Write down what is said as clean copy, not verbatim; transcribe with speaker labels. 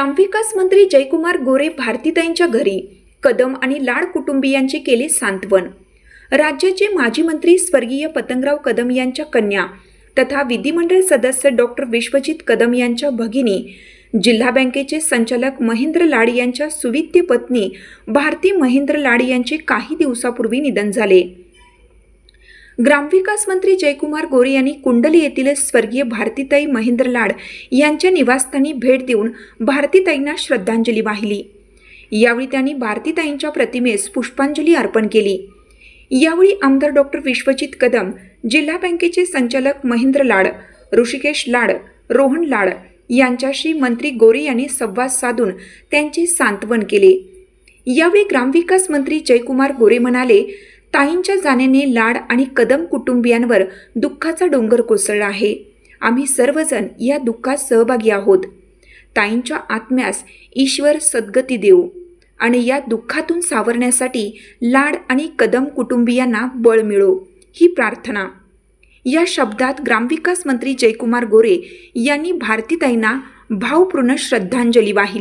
Speaker 1: ग्रामविकास मंत्री जयकुमार गोरे भारतीताईंच्या घरी कदम आणि लाड कुटुंबियांचे केले सांत्वन। राज्याचे माजी मंत्री स्वर्गीय पतंगराव कदम यांच्या कन्या तथा विधिमंडळ सदस्य डॉक्टर विश्वजित कदम यांच्या भगिनी, जिल्हा बँकेचे संचालक महेंद्र लाड यांच्या सुविद्य पत्नी भारती महेंद्र लाड यांचे काही दिवसापूर्वी निधन झाले। ग्रामविकास मंत्री जयकुमार गोरे यांनी कुंडली येथील स्वर्गीय भारतीताई महेंद्र लाड यांच्या निवासस्थानी भेट देऊन भारतीताईंना श्रद्धांजली वाहिली। यावेळी त्यांनी भारतीताईंच्या प्रतिमेस पुष्पांजली अर्पण केली। यावेळी आमदार डॉक्टर विश्वजित कदम, जिल्हा बँकेचे संचालक महेंद्र लाड, ऋषिकेश लाड, रोहन लाड यांच्याशी मंत्री गोरे यांनी संवाद साधून त्यांचे सांत्वन केले। यावेळी ग्रामविकास मंत्री जयकुमार गोरे म्हणाले, ताईंच्या जाण्याने लाड आणि कदम कुटुंबियांवर दुःखाचा डोंगर कोसळला आहे। आम्ही सर्वजण या दुःखात सहभागी आहोत। ताईंच्या आत्म्यास ईश्वर सद्गती देऊ आणि या दुःखातून सावरण्यासाठी लाड आणि कदम कुटुंबियांना बळ मिळो ही प्रार्थना। या शब्दात ग्रामविकास मंत्री जयकुमार गोरे यांनी भारतीताईंना भावपूर्ण श्रद्धांजली वाहिली।